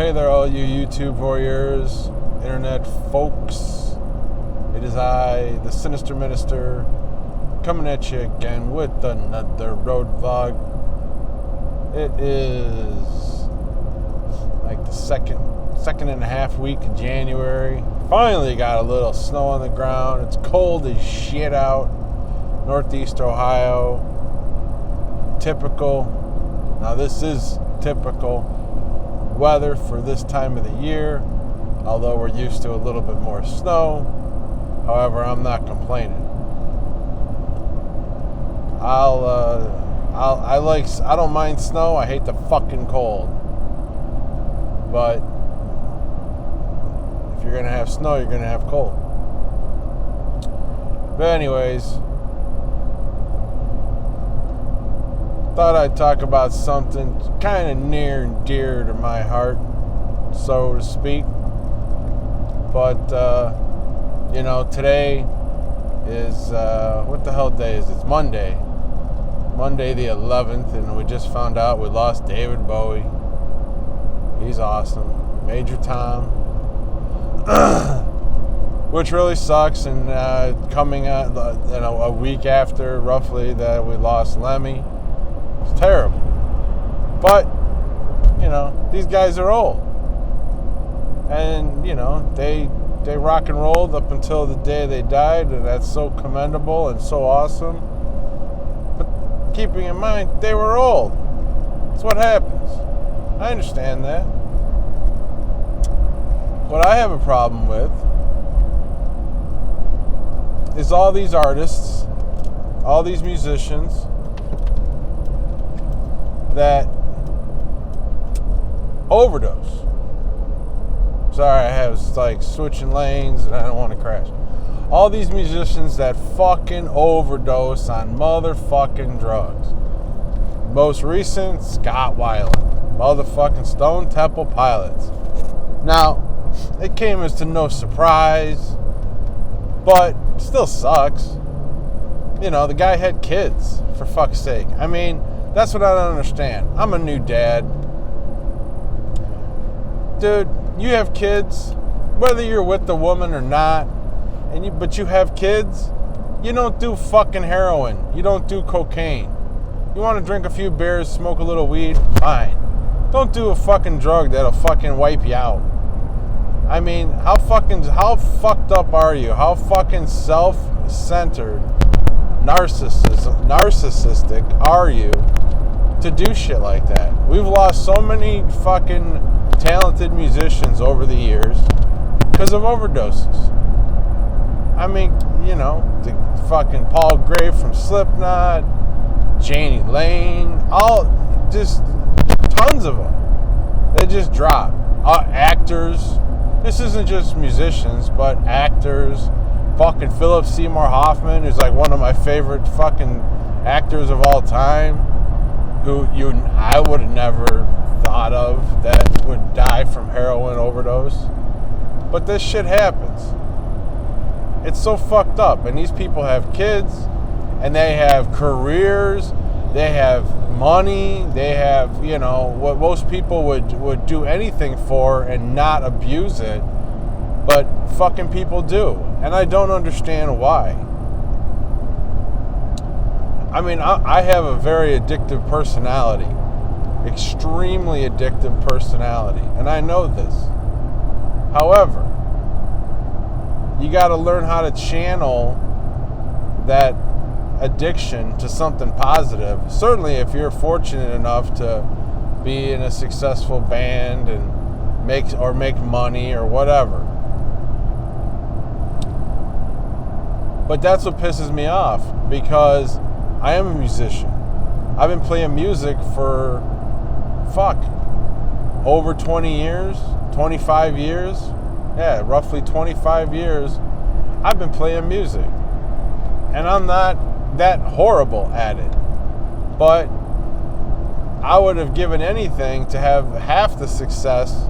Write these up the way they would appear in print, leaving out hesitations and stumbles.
hey there, all you YouTube warriors, internet folks. It is I, the Sinister Minister, coming at you again with another road vlog. It is like the second and a half week of January. Finally got a little snow on the ground. It's cold as shit out. Northeast Ohio. Typical. Now this is typical weather for this time of the year, although we're used to a little bit more snow. However, I'm not complaining. I don't mind snow. I hate the fucking cold. But if you're gonna have snow, you're gonna have cold. But anyways, thought I'd talk about something kind of near and dear to my heart, so to speak. But today is what the hell day is it? It's Monday the 11th, and we just found out we lost David Bowie. He's awesome. Major Tom. Which really sucks, and coming out a week after roughly that we lost Lemmy. It's terrible. But these guys are old, and they rock and rolled up until the day they died, and that's so commendable and so awesome. But keeping in mind, they were old. That's what happens. I understand that. What I have a problem with is all these artists, all these musicians that overdose. Sorry, I was like switching lanes and I don't want to crash. All these musicians that fucking overdose on motherfucking drugs. Most recent, Scott Weiland, motherfucking Stone Temple Pilots. Now, it came as to no surprise, but still sucks. The guy had kids, for fuck's sake. I mean, that's what I don't understand. I'm a new dad. Dude, you have kids, whether you're with the woman or not, but you have kids, you don't do fucking heroin. You don't do cocaine. You want to drink a few beers, smoke a little weed, fine. Don't do a fucking drug that'll fucking wipe you out. I mean, how fucked up are you? How fucking self-centered, narcissistic are you to do shit like that? We've lost so many fucking talented musicians over the years because of overdoses. I mean, the fucking Paul Gray from Slipknot, Janie Lane, just tons of them. They just drop. Actors. This isn't just musicians, but actors. Fucking Philip Seymour Hoffman, who's like one of my favorite fucking actors of all time, who I would have never thought of that would die from heroin overdose. But this shit happens. It's so fucked up. And these people have kids, and they have careers, they have money, they have, what most people would do anything for and not abuse it, but fucking people do. And I don't understand why. I mean, I have a very addictive personality. Extremely addictive personality. And I know this. However, you got to learn how to channel that addiction to something positive. Certainly if you're fortunate enough to be in a successful band and make money or whatever. But that's what pisses me off, because I am a musician. I've been playing music for over 20 years, 25 years. Yeah, roughly 25 years I've been playing music. And I'm not that horrible at it. But I would have given anything to have half the success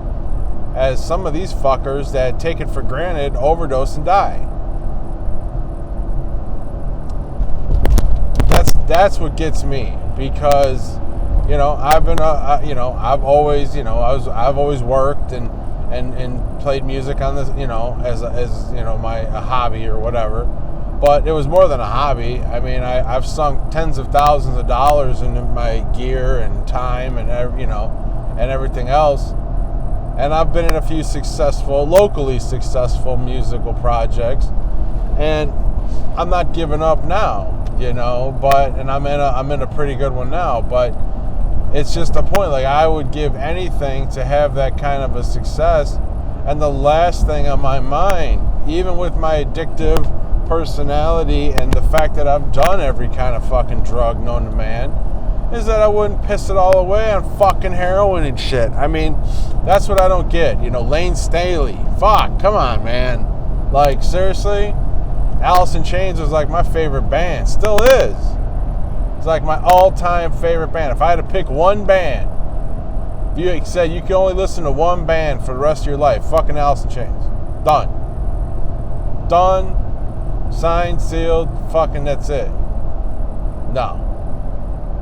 as some of these fuckers that take it for granted, overdose and die. That's what gets me, because I've always, I've always worked and played music on this, as my a hobby or whatever. But it was more than a hobby. I mean, I've sunk tens of thousands of dollars into my gear and time and everything else. And I've been in a few locally successful musical projects, and I'm not giving up now, and I'm in a pretty good one now, but it's just a point. Like, I would give anything to have that kind of a success. And the last thing on my mind, even with my addictive personality and the fact that I've done every kind of fucking drug known to man, is that I wouldn't piss it all away on fucking heroin and shit. I mean, that's what I don't get. Lane Staley. Fuck, come on, man. Like, seriously? Alice in Chains was like my favorite band. Still is. It's like my all-time favorite band. If I had to pick one band, if you said you can only listen to one band for the rest of your life, fucking Alice in Chains. Done. Signed, sealed, fucking that's it. No.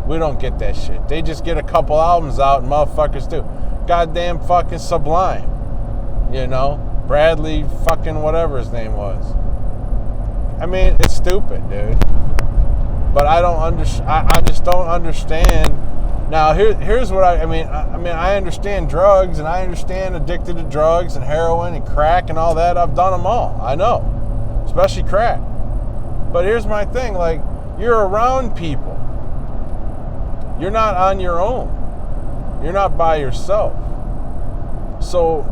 We don't get that shit. They just get a couple albums out and motherfuckers do. Goddamn fucking Sublime. Bradley fucking whatever his name was. I mean, it's stupid, dude. But I just don't understand. Now, here's what I mean, I understand drugs, and I understand addicted to drugs and heroin and crack and all that. I've done them all. I know. Especially crack. But here's my thing. Like, you're around people. You're not on your own. You're not by yourself. So,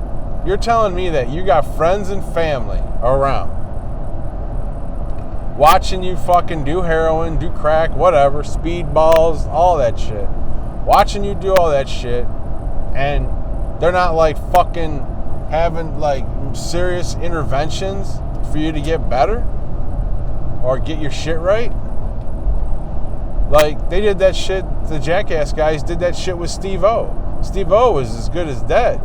you're telling me that you got friends and family around watching you fucking do heroin, do crack, whatever, speedballs, all that shit. Watching you do all that shit, and they're not like fucking having like serious interventions for you to get better or get your shit right. Like, they did that shit, the Jackass guys did that shit with Steve-O. Steve-O was as good as dead.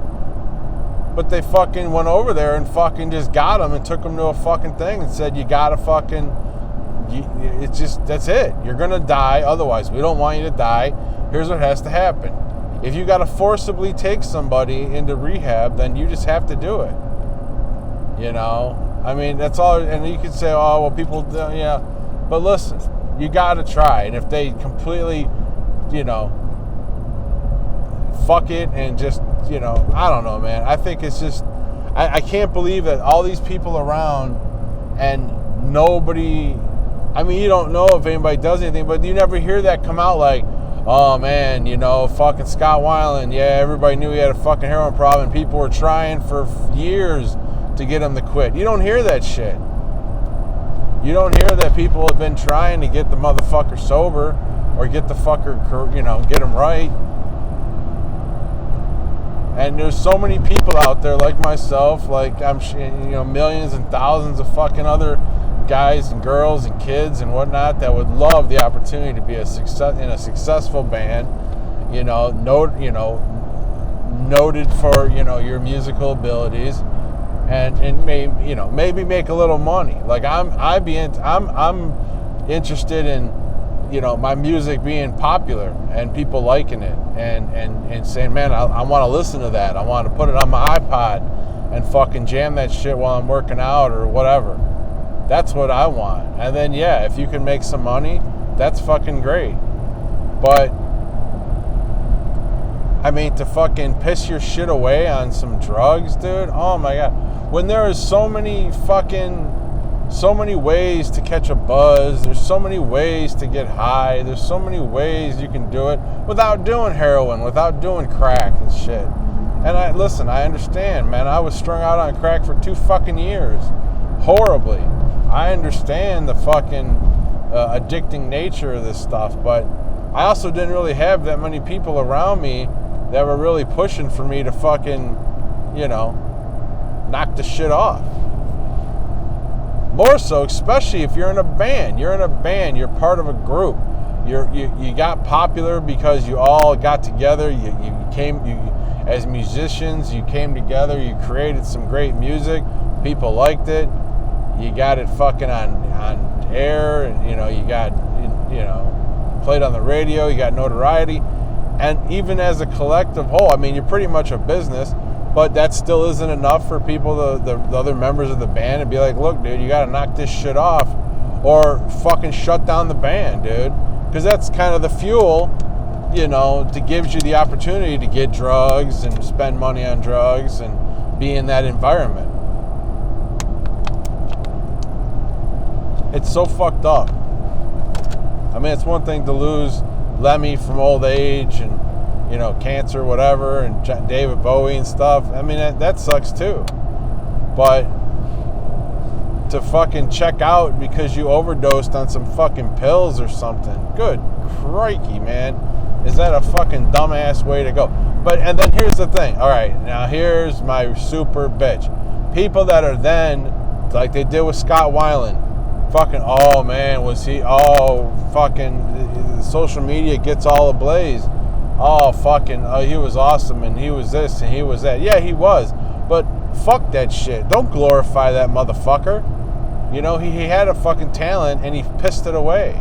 But they fucking went over there and fucking just got him and took him to a fucking thing and said, you gotta fucking, it's just, that's it. You're gonna die, otherwise we don't want you to die. Here's what has to happen. If you gotta forcibly take somebody into rehab, then you just have to do it. I mean, that's all, and you could say, oh, well, people, yeah. But listen, you gotta try. And if they completely, fuck it and just, I don't know, man. I think it's just, I can't believe that all these people around and nobody, I mean, you don't know if anybody does anything, but you never hear that come out like, oh man, fucking Scott Weiland, yeah, everybody knew he had a fucking heroin problem and people were trying for years to get him to quit. You don't hear that shit. You don't hear that people have been trying to get the motherfucker sober or get the fucker, get him right. And there's so many people out there like myself, like I'm, millions and thousands of fucking other guys and girls and kids and whatnot that would love the opportunity to be in a successful band, noted for your musical abilities, and maybe make a little money. Like I'm interested in my music being popular and people liking it and saying, man, I want to listen to that. I want to put it on my iPod and fucking jam that shit while I'm working out or whatever. That's what I want. And then, yeah, if you can make some money, that's fucking great. But, I mean, to fucking piss your shit away on some drugs, dude, oh my God. When there is so many ways to catch a buzz, there's so many ways to get high, there's so many ways you can do it without doing heroin, without doing crack and shit. And I understand, man, I was strung out on crack for 2 fucking years. Horribly. I understand the fucking addicting nature of this stuff, but I also didn't really have that many people around me that were really pushing for me to fucking, knock the shit off. More so, especially if you're in a band. You're in a band. You're part of a group. You got popular because you all got together. As musicians, you came together. You created some great music. People liked it. You got it fucking on air, and you got played on the radio. You got notoriety. And even as a collective whole, I mean, you're pretty much a business, but that still isn't enough for people, the other members of the band, to be like, look, dude, you got to knock this shit off or fucking shut down the band, dude. Because that's kind of the fuel, you know, that gives you the opportunity to get drugs and spend money on drugs and be in that environment. It's so fucked up. I mean, it's one thing to lose Lemmy from old age and, you know, cancer, whatever, and David Bowie and stuff. I mean, that sucks too. But to fucking check out because you overdosed on some fucking pills or something, good crikey, man. Is that a fucking dumbass way to go? But, and then here's the thing. All right, now here's my super bitch. People that are then, like they did with Scott Weiland, fucking, oh man, was he, oh, fucking, social media gets all ablaze. Oh, fucking, he was awesome, and he was this, and he was that. Yeah, he was, but fuck that shit. Don't glorify that motherfucker. You know, he had a fucking talent, and he pissed it away.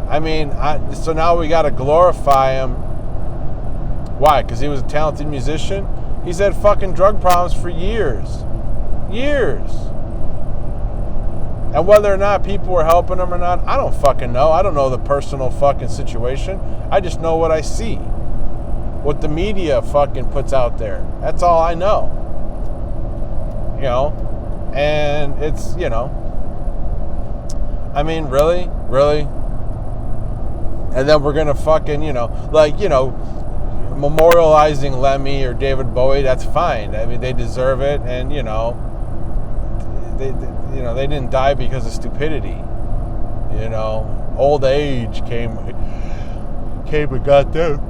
I mean, so now we got to glorify him. Why? Because he was a talented musician? He's had fucking drug problems for years. Years. And whether or not people were helping him or not, I don't fucking know. I don't know the personal fucking situation. I just know what I see. What the media fucking puts out there. That's all I know. You know? And it's, you know. I mean, really? Really? And then we're going to fucking, you know, like, you know, memorializing Lemmy or David Bowie, that's fine. I mean, they deserve it. And, you know, they didn't die because of stupidity. You know, old age came and got them.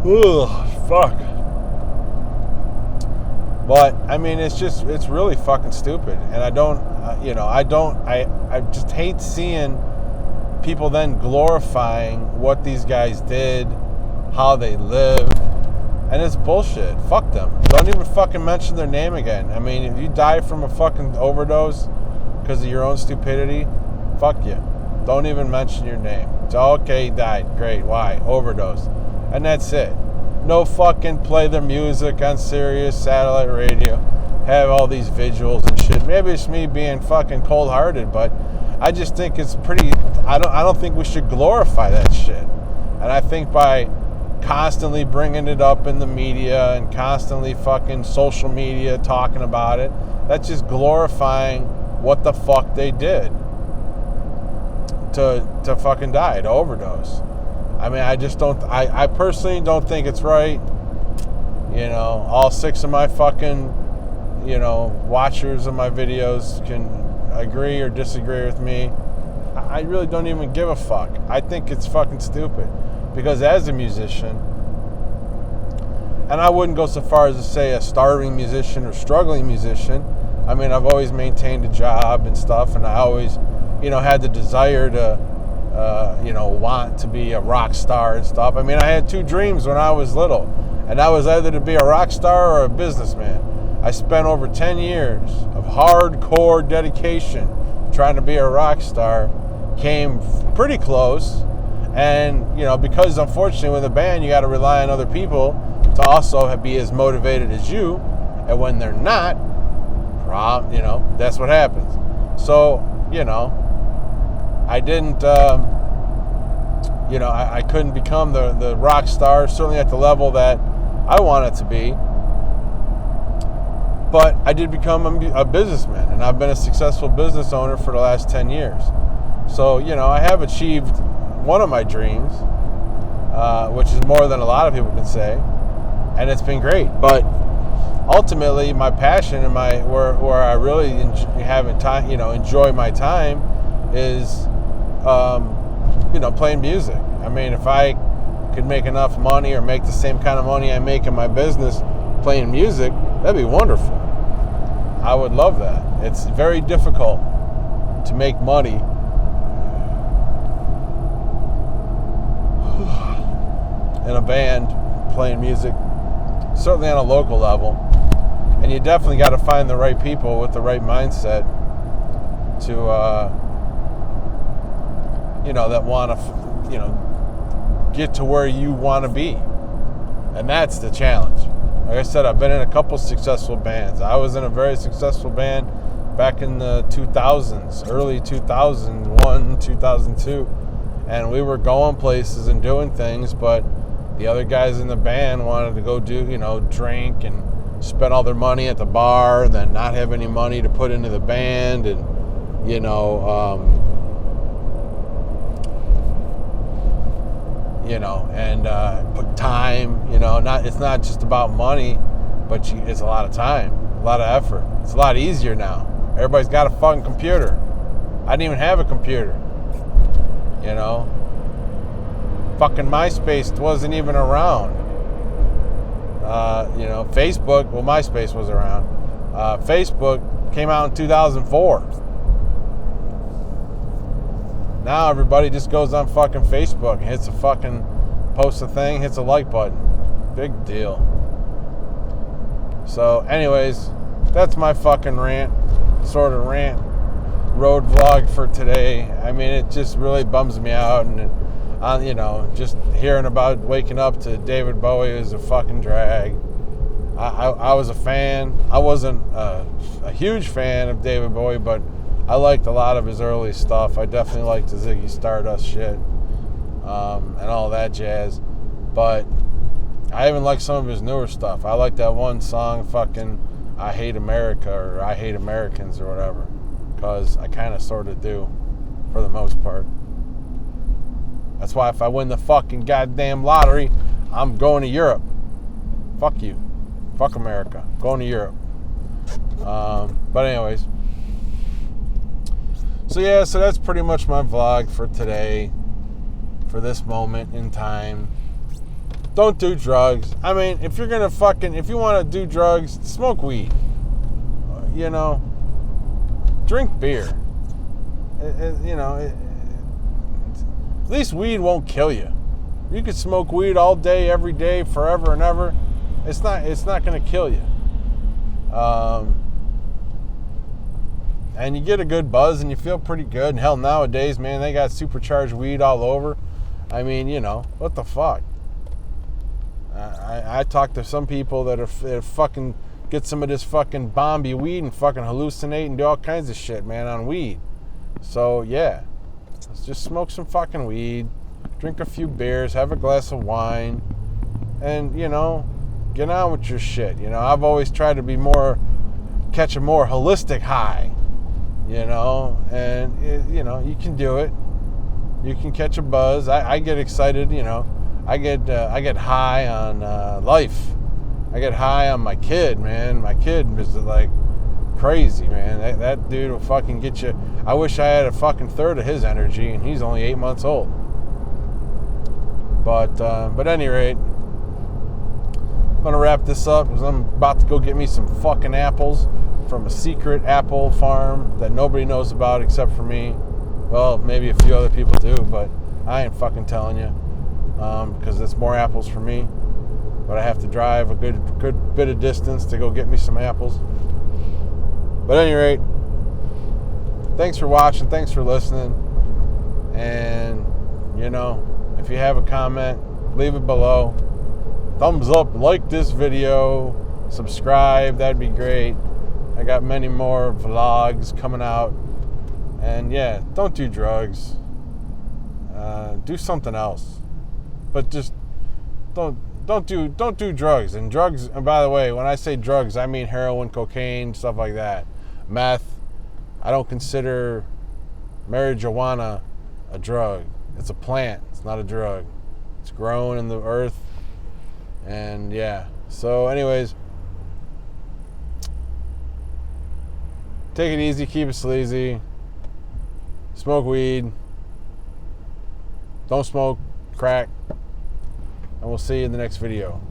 Ugh, fuck. But I mean, it's really fucking stupid. And I just hate seeing people then glorifying what these guys did, how they lived. And it's bullshit. Fuck them. Don't even fucking mention their name again. I mean, if you die from a fucking overdose because of your own stupidity, fuck you. Don't even mention your name. It's okay, he died. Great. Why? Overdose. And that's it. No fucking play their music on Sirius satellite radio. Have all these vigils and shit. Maybe it's me being fucking cold-hearted, but I just think it's pretty... I don't think we should glorify that shit. And I think by constantly bringing it up in the media and constantly fucking social media talking about it, that's just glorifying what the fuck they did to fucking die, to overdose. I mean, I personally don't think it's right. You know, all 6 of my fucking, you know, watchers of my videos can agree or disagree with me. I really don't even give a fuck. I think it's fucking stupid. Because as a musician, and I wouldn't go so far as to say a starving musician or struggling musician. I mean, I've always maintained a job and stuff, and I always, you know, had the desire to, you know, want to be a rock star and stuff. I mean, I had 2 dreams when I was little, and that was either to be a rock star or a businessman. I spent over 10 years of hardcore dedication trying to be a rock star, came pretty close. And, you know, because unfortunately with a band, you got to rely on other people to also be as motivated as you. And when they're not, you know, that's what happens. So, you know, I didn't, you know, I couldn't become the rock star, certainly at the level that I wanted to be. But I did become a businessman, and I've been a successful business owner for the last 10 years. So, you know, I have achieved one of my dreams, which is more than a lot of people can say, and it's been great. But ultimately, my passion and where I really enjoy my time is, you know, playing music. I mean, if I could make enough money or make the same kind of money I make in my business playing music, that'd be wonderful. I would love that. It's very difficult to make money in a band playing music, certainly on a local level. And you definitely got to find the right people with the right mindset to, you know, that want to, you know, get to where you want to be. And that's the challenge. Like I said, I've been in a couple successful bands. I was in a very successful band back in the 2000s, early 2001, 2002. And we were going places and doing things, but the other guys in the band wanted to go do, drink and spend all their money at the bar and then not have any money to put into the band and, put time, it's not just about money, but it's a lot of time, a lot of effort. It's a lot easier now. Everybody's got a fucking computer. I didn't even have a computer, Fucking MySpace wasn't even around. Facebook, well, MySpace was around. Facebook came out in 2004. Now everybody just goes on fucking Facebook and hits a fucking, posts a thing, hits a like button. Big deal. So anyways, that's my fucking rant road vlog for today. I mean, it just really bums me out, and just hearing about waking up to David Bowie is a fucking drag. I was a fan. I wasn't a huge fan of David Bowie, but I liked a lot of his early stuff. I definitely liked the Ziggy Stardust shit, and all that jazz. But I even like some of his newer stuff. I like that one song, fucking I Hate America, or I Hate Americans, or whatever, because I kind of sort of do, for the most part. That's why if I win the fucking goddamn lottery, I'm going to Europe. Fuck you. Fuck America. I'm going to Europe. But anyways. So that's pretty much my vlog for today. For this moment in time. Don't do drugs. I mean, if you want to do drugs, smoke weed. Drink beer. At least weed won't kill you. You could smoke weed all day, every day, forever and ever. It's not going to kill you. And you get a good buzz and you feel pretty good. And hell, nowadays, man, they got supercharged weed all over. I mean, what the fuck? I talked to some people that are fucking get some of this fucking Bombay weed and fucking hallucinate and do all kinds of shit, man, on weed. So, yeah. Let's just smoke some fucking weed, drink a few beers, have a glass of wine, and, get on with your shit. I've always tried to catch a more holistic high, and, you can do it. You can catch a buzz. I get excited, I get high on life. I get high on my kid, man. My kid is like crazy, man. That dude will fucking get you. I wish I had a fucking third of his energy, and he's only 8 months old. But at any rate, I'm gonna wrap this up because I'm about to go get me some fucking apples from a secret apple farm that nobody knows about except for me. Well, maybe a few other people do, but I ain't fucking telling you because it's more apples for me. But I have to drive a good bit of distance to go get me some apples. But at any rate, thanks for watching. Thanks for listening. And, if you have a comment, leave it below. Thumbs up, like this video, subscribe, that'd be great. I got many more vlogs coming out. And yeah, don't do drugs. Do something else. But just don't do drugs. And drugs, and by the way, when I say drugs, I mean heroin, cocaine, stuff like that. Meth. I don't consider marijuana a drug. It's a plant. It's not a drug. It's grown in the earth. And yeah. So anyways, take it easy, keep it sleazy. Smoke weed. Don't smoke crack. And we'll see you in the next video.